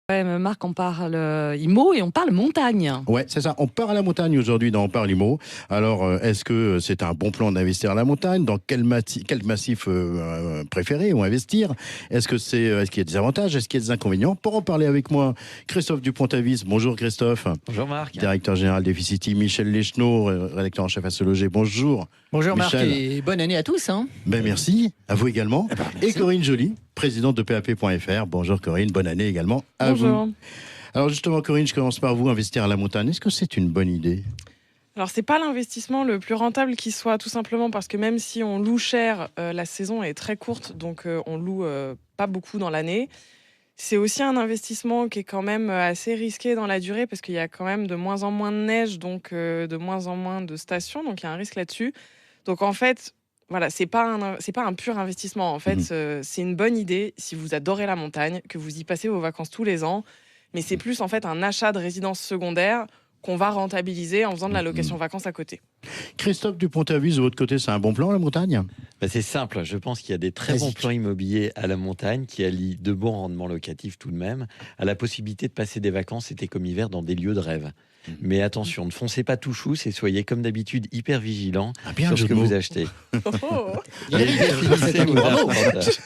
Ouais, Marc, on parle IMO et on parle montagne. Ouais, c'est ça. On part à la montagne aujourd'hui dans On parle IMO. Alors, est-ce que c'est un bon plan d'investir à la montagne? Dans quel massif préférer ou investir? Est-ce qu'il y a des avantages? Est-ce qu'il y a des inconvénients? Pour en parler avec moi, Christophe Dupont-Avis. Bonjour Christophe. Bonjour Marc. Directeur général d'Efficity. Michel Leschneau, rédacteur en chef à Se Loger. Bonjour. Bonjour Michel. Marc et bonne année à tous. Ben merci, à vous également. Et merci. Corinne Joly, présidente de PAP.fr. Bonjour Corinne, bonne année également à Bonjour. vous. Alors justement Corinne, je commence par vous, investir à la montagne. Est-ce que c'est une bonne idée? Alors, c'est pas l'investissement le plus rentable qui soit, tout simplement parce que même si on loue cher, la saison est très courte, donc on loue pas beaucoup dans l'année. C'est aussi un investissement qui est quand même assez risqué dans la durée parce qu'il y a quand même de moins en moins de neige, donc de moins en moins de stations, donc il y a un risque là-dessus. Donc en fait, voilà, c'est pas un pur investissement. En fait, c'est une bonne idée si vous adorez la montagne, que vous y passez vos vacances tous les ans, mais c'est plus en fait un achat de résidence secondaire qu'on va rentabiliser en faisant de la location vacances à côté. Christophe Dupont-Avis, de votre côté, c'est un bon plan la montagne? C'est simple, je pense qu'il y a des très bons plans immobiliers à la montagne qui allient de bons rendements locatifs tout de même à la possibilité de passer des vacances été comme hiver dans des lieux de rêve. Mais attention, ne foncez pas tout chousse et soyez comme d'habitude hyper vigilants sur ce que vous achetez. Définissez vos avantages.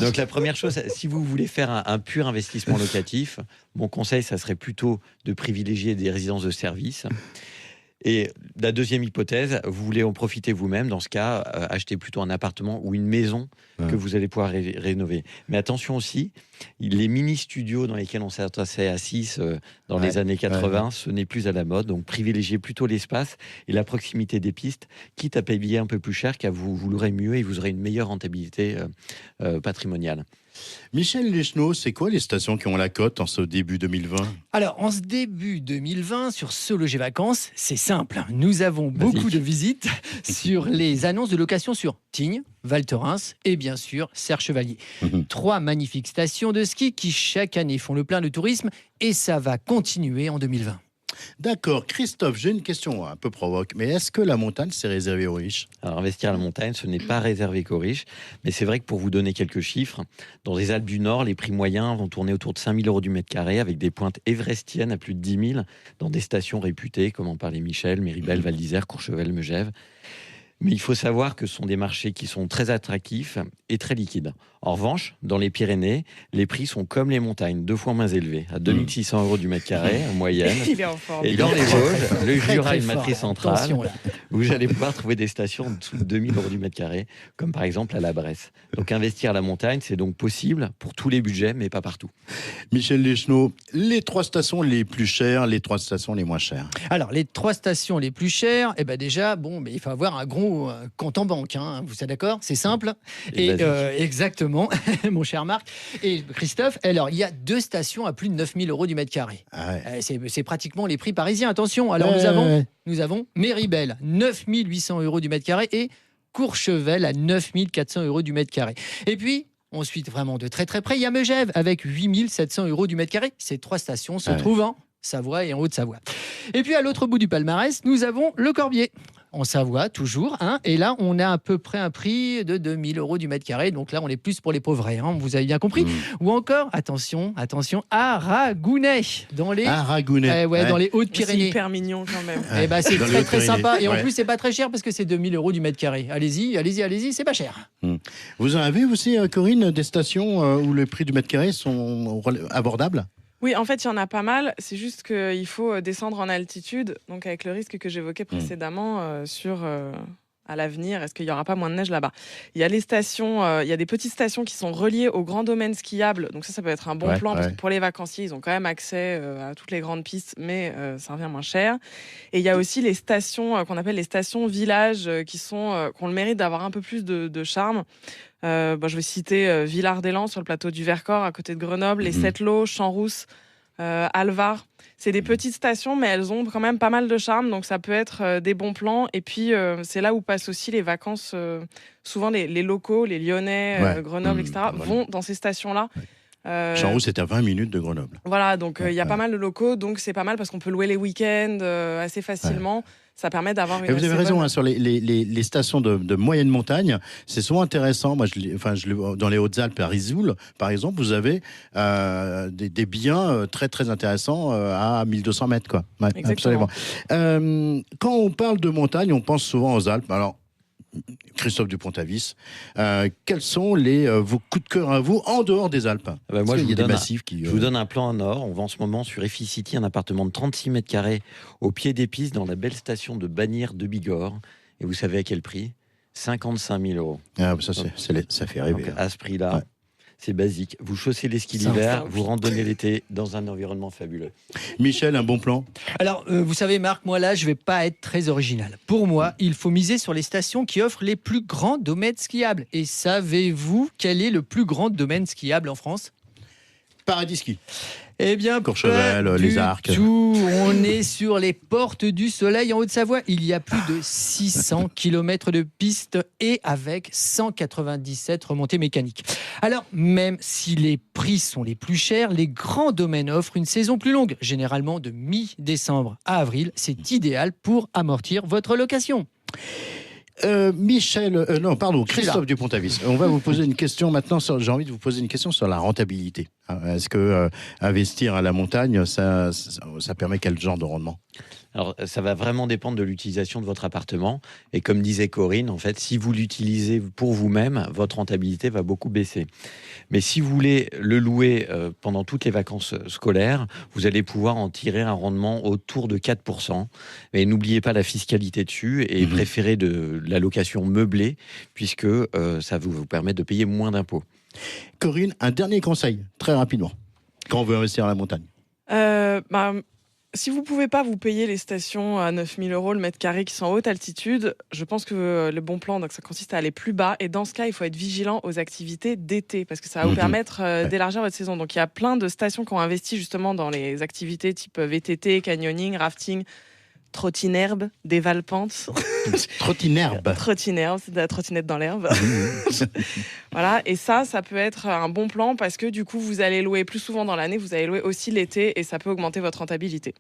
Donc la première chose, si vous voulez faire un pur investissement locatif, mon conseil, ça serait plutôt de privilégier des résidences de service. Et la deuxième hypothèse, vous voulez en profiter vous-même, dans ce cas, acheter plutôt un appartement ou une maison que vous allez pouvoir rénover. Mais attention aussi, les mini-studios dans lesquels on s'attassait à 6 dans les années 80, ce n'est plus à la mode. Donc privilégiez plutôt l'espace et la proximité des pistes, quitte à payer un peu plus cher, car vous l'aurez mieux et vous aurez une meilleure rentabilité patrimoniale. Michel Leschneau, c'est quoi les stations qui ont la cote en ce début 2020? Alors, en ce début 2020, sur Se Loger Vacances, c'est simple. Nous avons beaucoup de visites sur les annonces de location sur Tignes, Val Thorens et bien sûr Serre Chevalier. 3 magnifiques stations de ski qui chaque année font le plein de tourisme et ça va continuer en 2020. D'accord. Christophe, j'ai une question un peu provoque, mais est-ce que la montagne, c'est réservé aux riches? Alors, investir à la montagne, ce n'est pas réservé qu'aux riches, mais c'est vrai que pour vous donner quelques chiffres, dans les Alpes du Nord, les prix moyens vont tourner autour de 5 000 € du mètre carré, avec des pointes everestiennes à plus de 10 000 dans des stations réputées, comme en parlait Michel, Méribel, Val d'Isère, Courchevel, Megève. Mais il faut savoir que ce sont des marchés qui sont très attractifs et très liquides. En revanche, dans les Pyrénées, les prix sont comme les montagnes, 2 fois moins élevés, à 2 600 € du mètre carré en moyenne. Il est en forme. Et dans les Vosges, le Jura, très une fort. matrice centrale, Attention, là. où vous allez pouvoir trouver des stations en dessous de 2 000 € du mètre carré, comme par exemple à la Bresse. Donc investir à la montagne, c'est donc possible pour tous les budgets, mais pas partout. Michel Leschneau, les 3 stations les plus chères, les 3 stations les moins chères. Alors, les 3 stations les plus chères, déjà, il faut avoir un gros compte en banque. Vous êtes d'accord? C'est simple. Et exactement, mon cher Marc. Et Christophe, alors, il y a 2 stations à plus de 9 000 € du mètre carré. C'est pratiquement les prix parisiens. Attention, alors nous avons Méribel, 9 800 € du mètre carré et Courchevel à 9 400 € du mètre carré. Et puis, ensuite, vraiment de très très près, il y a Megève avec 8 700 € du mètre carré. Ces 3 stations se trouvent en Savoie et en Haute-Savoie. Et puis à l'autre bout du palmarès, nous avons le Corbier. En Savoie, toujours. Et là, on a à peu près un prix de 2 000 € du mètre carré. Donc là, on est plus pour les pauvres. Vous avez bien compris. Ou encore, attention, Aragonais. Dans les dans les Hautes-Pyrénées. C'est hyper mignon quand même. C'est très très sympa. Et en plus, c'est pas très cher parce que c'est 2 000 € du mètre carré. Allez-y, c'est pas cher. Vous en avez aussi, Corinne, des stations où les prix du mètre carré sont abordables? Oui, en fait, il y en a pas mal. C'est juste qu'il faut descendre en altitude, donc avec le risque que j'évoquais précédemment à l'avenir, est-ce qu'il n'y aura pas moins de neige là-bas? Il y a les stations, il y a des petites stations qui sont reliées au grand domaine skiable, donc ça peut être un bon plan, parce que pour les vacanciers, ils ont quand même accès à toutes les grandes pistes, mais ça revient moins cher. Et il y a aussi les stations qu'on appelle les stations villages, qui ont le mérite d'avoir un peu plus de charme. Je vais citer Villard-des-Lans sur le plateau du Vercors, à côté de Grenoble, les Sept-Lots, Champs-Rousses, Alvar. C'est des petites stations, mais elles ont quand même pas mal de charme, donc ça peut être des bons plans. Et puis, c'est là où passent aussi les vacances. Souvent, les locaux, les Lyonnais, Grenoble, etc., vont dans ces stations-là. Champs-Rouge, c'est à 20 minutes de Grenoble. Voilà, donc il y a pas mal de locaux, donc c'est pas mal parce qu'on peut louer les week-ends assez facilement. Ouais. Ça permet d'avoir une. Et vous avez raison, sur les stations de moyenne montagne, c'est souvent intéressant. Moi, dans les Hautes-Alpes, à Risoul, par exemple, vous avez des biens très très intéressants à 1200 mètres, quoi. Ouais, absolument. Quand on parle de montagne, on pense souvent aux Alpes. Alors, Christophe Dupont-Avis, quels sont vos coups de cœur à vous en dehors des Alpes? Moi, je vous donne un plan en or. On vend en ce moment sur Efficity un appartement de 36 mètres carrés au pied des pistes dans la belle station de Bagnères de Bigorre. Et vous savez à quel prix? 55 000 €. Ah, ça fait rêver. Donc, à ce prix-là, ouais. C'est basique. Vous chaussez les skis l'hiver, vous randonnez l'été dans un environnement fabuleux. Michel, un bon plan? Alors, vous savez, Marc, moi là, je ne vais pas être très original. Pour moi, il faut miser sur les stations qui offrent les plus grands domaines skiables. Et savez-vous quel est le plus grand domaine skiable en France? Paradis Ski. Eh bien, Courchevel, les Arcs. Tout. On est sur les portes du Soleil en Haute-Savoie. Il y a plus de 600 km de pistes et avec 197 remontées mécaniques. Alors, même si les prix sont les plus chers, les grands domaines offrent une saison plus longue, généralement de mi-décembre à avril. C'est idéal pour amortir votre location. Christophe Dupont-Avis. On va vous poser une question maintenant. J'ai envie de vous poser une question sur la rentabilité. Est-ce que investir à la montagne, ça permet quel genre de rendement? Alors, ça va vraiment dépendre de l'utilisation de votre appartement. Et comme disait Corinne, en fait, si vous l'utilisez pour vous-même, votre rentabilité va beaucoup baisser. Mais si vous voulez le louer pendant toutes les vacances scolaires, vous allez pouvoir en tirer un rendement autour de 4%. Mais n'oubliez pas la fiscalité dessus et préférez de la location meublée, puisque ça vous permet de payer moins d'impôts. Corinne, un dernier conseil, très rapidement, quand on veut investir à la montagne. Si vous ne pouvez pas vous payer les stations à 9 000 € le mètre carré qui sont en haute altitude, je pense que le bon plan, donc, ça consiste à aller plus bas. Et dans ce cas, il faut être vigilant aux activités d'été parce que ça va vous permettre d'élargir votre saison. Donc, il y a plein de stations qui ont investi justement dans les activités type VTT, canyoning, rafting, trottinerbe, des valpentes. Trottinerbe. Trottinerbe, c'est de la trottinette dans l'herbe. Voilà, et ça peut être un bon plan parce que du coup, vous allez louer plus souvent dans l'année, vous allez louer aussi l'été et ça peut augmenter votre rentabilité.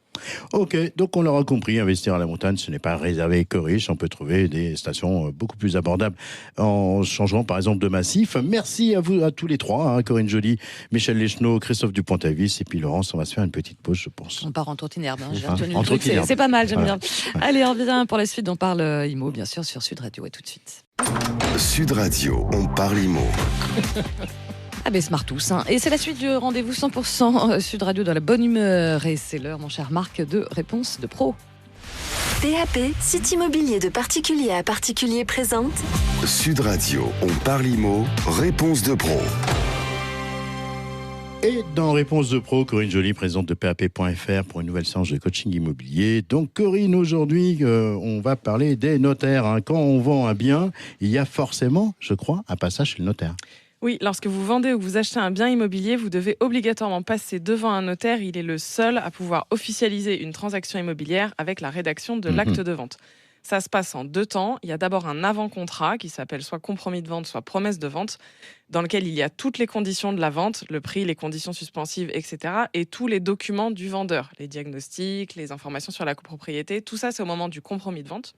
Ok, donc on l'aura compris, investir à la montagne, ce n'est pas réservé qu'aux riches. On peut trouver des stations beaucoup plus abordables en changeant par exemple de massif. Merci à vous, à tous les trois, Corinne Joly, Michel Leschneau, Christophe Dupont-Avis et puis Laurence. On va se faire une petite pause, je pense. On part en trottinerbe. J'ai retenu le truc. C'est pas mal, j'aime bien. Allez, on revient pour la suite. On parle IMO, bien sûr, sur Sud Radio. Et tout de suite. Sud Radio, on parle IMO. Ah ben smart tous. Et c'est la suite du rendez-vous 100% Sud Radio dans la bonne humeur. Et c'est l'heure, mon cher Marc, de Réponse de Pro. PAP, site immobilier de particulier à particulier présente. Sud Radio, on parle IMO, Réponse de Pro. Et dans Réponse de Pro, Corinne Joly, présidente de PAP.fr pour une nouvelle séance de coaching immobilier. Donc Corinne, aujourd'hui, on va parler des notaires. Quand on vend un bien, il y a forcément, je crois, un passage chez le notaire. Oui, lorsque vous vendez ou que vous achetez un bien immobilier, vous devez obligatoirement passer devant un notaire. Il est le seul à pouvoir officialiser une transaction immobilière avec la rédaction de l'acte de vente. Ça se passe en 2 temps. Il y a d'abord un avant-contrat qui s'appelle soit compromis de vente, soit promesse de vente, dans lequel il y a toutes les conditions de la vente, le prix, les conditions suspensives, etc. et tous les documents du vendeur, les diagnostics, les informations sur la copropriété. Tout ça, c'est au moment du compromis de vente.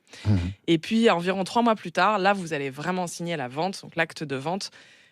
Et puis, environ 3 mois plus tard, là, vous allez vraiment signer la vente, donc l'acte de vente.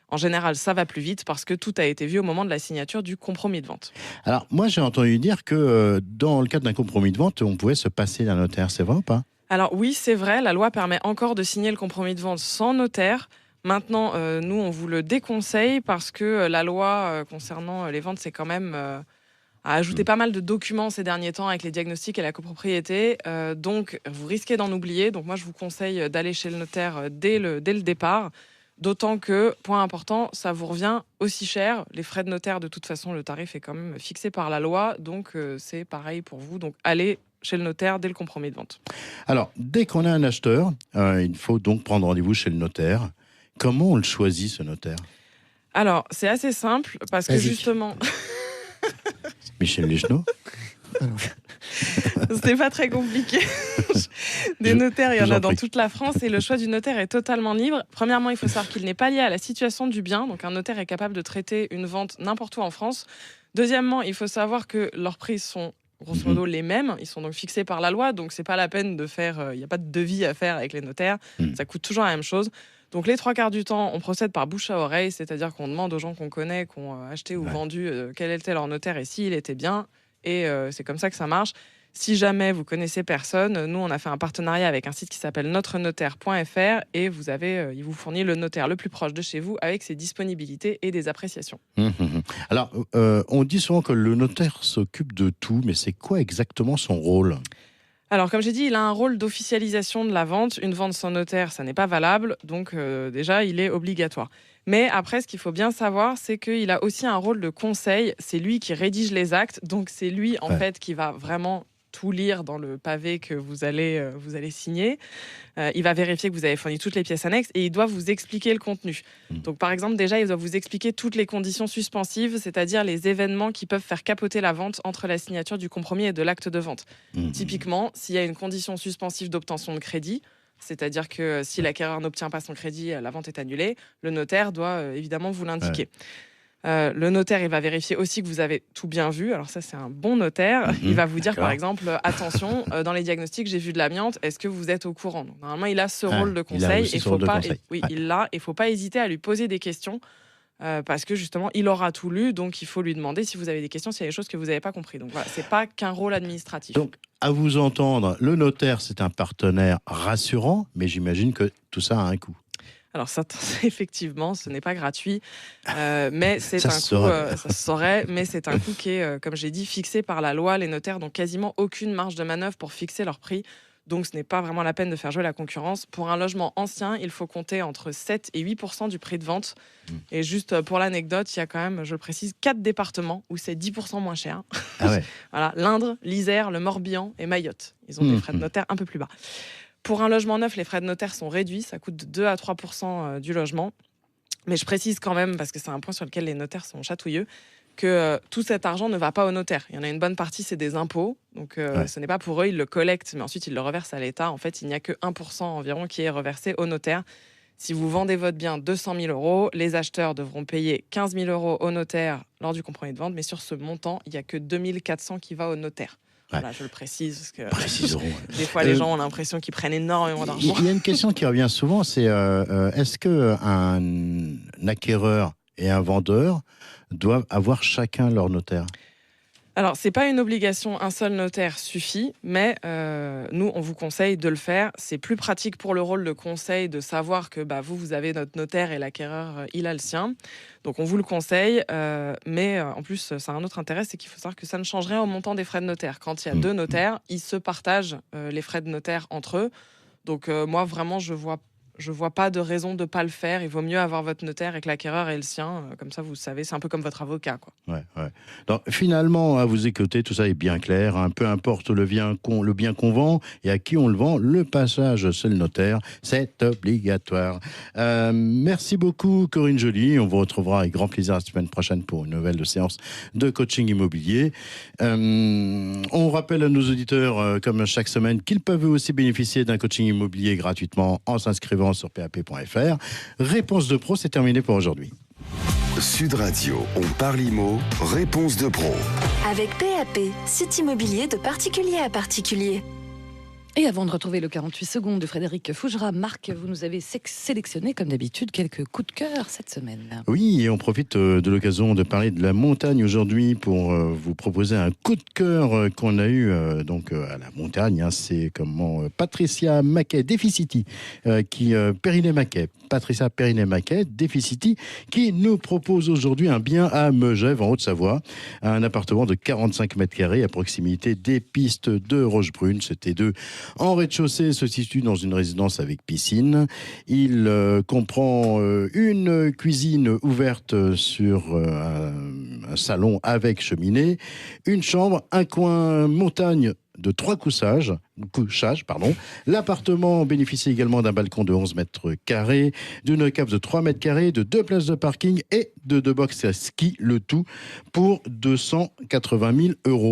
En général, ça va plus vite parce que tout a été vu au moment de la signature du compromis de vente. Alors, moi, j'ai entendu dire que dans le cadre d'un compromis de vente, on pouvait se passer d'un notaire. C'est vrai ou pas ? Alors oui, c'est vrai, la loi permet encore de signer le compromis de vente sans notaire. Maintenant, nous, on vous le déconseille parce que la loi concernant les ventes, c'est quand même a ajouté pas mal de documents ces derniers temps avec les diagnostics et la copropriété. Donc, vous risquez d'en oublier. Donc, moi, je vous conseille d'aller chez le notaire dès le départ. D'autant que, point important, ça vous revient aussi cher. Les frais de notaire, de toute façon, le tarif est quand même fixé par la loi. Donc, c'est pareil pour vous. Donc, allez chez le notaire dès le compromis de vente. Alors, dès qu'on a un acheteur, il faut donc prendre rendez-vous chez le notaire. Comment on le choisit, ce notaire ? Alors, c'est assez simple parce que justement... Michel Leschneau ? C'était pas très compliqué. Des notaires, il y je en vous a en dans prie. toute la France et le choix du notaire est totalement libre. Premièrement, il faut savoir qu'il n'est pas lié à la situation du bien. Donc, un notaire est capable de traiter une vente n'importe où en France. Deuxièmement, il faut savoir que leurs prix sont grosso modo les mêmes. Ils sont donc fixés par la loi. Donc, c'est pas la peine de faire. Il n'y a pas de devis à faire avec les notaires. Ça coûte toujours la même chose. Donc, les 3 quarts du temps, on procède par bouche à oreille, c'est-à-dire qu'on demande aux gens qu'on connaît, qui ont acheté ou vendu, quel était leur notaire et s'il était bien. Et c'est comme ça que ça marche. Si jamais vous connaissez personne, nous, on a fait un partenariat avec un site qui s'appelle notrenotaire.fr et il vous fournit le notaire le plus proche de chez vous avec ses disponibilités et des appréciations. Alors, on dit souvent que le notaire s'occupe de tout, mais c'est quoi exactement son rôle ? Alors, comme j'ai dit, il a un rôle d'officialisation de la vente. Une vente sans notaire, ça n'est pas valable. Donc, déjà, il est obligatoire. Mais après, ce qu'il faut bien savoir, c'est qu'il a aussi un rôle de conseil. C'est lui qui rédige les actes. Donc, c'est lui, en fait, qui va vraiment tout lire dans le pavé que vous allez signer. Il va vérifier que vous avez fourni toutes les pièces annexes et il doit vous expliquer le contenu. Donc, par exemple, déjà, il doit vous expliquer toutes les conditions suspensives, c'est-à-dire les événements qui peuvent faire capoter la vente entre la signature du compromis et de l'acte de vente. Typiquement, s'il y a une condition suspensive d'obtention de crédit, c'est-à-dire que si l'acquéreur n'obtient pas son crédit, la vente est annulée, le notaire doit évidemment vous l'indiquer. Le notaire, il va vérifier aussi que vous avez tout bien vu. Alors ça, c'est un bon notaire. Il va vous dire, par exemple, attention, dans les diagnostics, j'ai vu de l'amiante. Est-ce que vous êtes au courant ? Donc, normalement, il a ce rôle de conseil. Il ne faut pas hésiter à lui poser des questions parce que justement, il aura tout lu. Donc, il faut lui demander si vous avez des questions, s'il y a des choses que vous n'avez pas compris. Donc voilà, c'est pas qu'un rôle administratif. Donc, à vous entendre, le notaire, c'est un partenaire rassurant, mais j'imagine que tout ça a un coût. Alors ça, effectivement, ce n'est pas gratuit, mais c'est Ça un se coût, saurait. ça se saurait, mais c'est un coût qui est, comme j'ai dit, fixé par la loi. Les notaires n'ont quasiment aucune marge de manœuvre pour fixer leur prix, donc ce n'est pas vraiment la peine de faire jouer la concurrence. Pour un logement ancien, il faut compter entre 7 et 8% du prix de vente. Et juste pour l'anecdote, il y a quand même, je le précise, 4 départements où c'est 10% moins cher. Ah ouais. Voilà, l'Indre, l'Isère, le Morbihan et Mayotte. Ils ont des frais de notaire un peu plus bas. Pour un logement neuf, les frais de notaire sont réduits, ça coûte de 2 à 3% du logement. Mais je précise quand même, parce que c'est un point sur lequel les notaires sont chatouilleux, que tout cet argent ne va pas au notaire. Il y en a une bonne partie, c'est des impôts. Donc ce n'est pas pour eux, ils le collectent, mais ensuite ils le reversent à l'État. En fait, il n'y a que 1% environ qui est reversé au notaire. Si vous vendez votre bien 200 000 €, les acheteurs devront payer 15 000 € au notaire lors du compromis de vente. Mais sur ce montant, il n'y a que 2 400 qui va au notaire. Voilà, je le précise parce que Préciserons. des fois les gens ont l'impression qu'ils prennent énormément d'argent. Il y a une question qui revient souvent, c'est est-ce qu'un acquéreur et un vendeur doivent avoir chacun leur notaire ? Alors, c'est pas une obligation, un seul notaire suffit, mais nous, on vous conseille de le faire. C'est plus pratique pour le rôle de conseil de savoir que vous avez notre notaire et l'acquéreur, il a le sien. Donc, on vous le conseille, mais en plus, ça a un autre intérêt, c'est qu'il faut savoir que ça ne change rien au montant des frais de notaire. Quand il y a 2 notaires, ils se partagent les frais de notaire entre eux. Donc, moi, vraiment, je vois pas de raison de pas le faire. Il vaut mieux avoir votre notaire et que l'acquéreur ait le sien. Comme ça, vous savez, c'est un peu comme votre avocat, quoi. Ouais. Donc, finalement, à vous écouter, tout ça est bien clair. Peu importe le bien qu'on vend et à qui on le vend, le passage chez le notaire, c'est obligatoire. Merci beaucoup, Corinne Joly. On vous retrouvera avec grand plaisir la semaine prochaine pour une nouvelle séance de coaching immobilier. On rappelle à nos auditeurs, comme chaque semaine, qu'ils peuvent aussi bénéficier d'un coaching immobilier gratuitement en s'inscrivant sur pap.fr. Réponse de pro, c'est terminé pour aujourd'hui. Sud Radio, on parle IMO, réponse de pro. Avec PAP, site immobilier de particulier à particulier. Et avant de retrouver le 48 secondes de Frédéric Fougera, Marc, vous nous avez sélectionné, comme d'habitude, quelques coups de cœur cette semaine. Oui, et on profite de l'occasion de parler de la montagne aujourd'hui pour vous proposer un coup de cœur qu'on a eu à la montagne. C'est Patricia Maquet, Deficity, Périnet-Maquet. Patricia Périnet-Maquet, Deficity, qui nous propose aujourd'hui un bien à Megève, en Haute-Savoie. Un appartement de 45 mètres carrés à proximité des pistes de Rochebrune. C'était en rez-de-chaussée, se situe dans une résidence avec piscine. Il comprend une cuisine ouverte sur un salon avec cheminée, une chambre, un coin montagne de 3 couchages. L'appartement bénéficie également d'un balcon de 11 mètres carrés, d'une cave de 3 mètres carrés, de 2 places de parking et de 2 box à ski, le tout pour 280 000 €.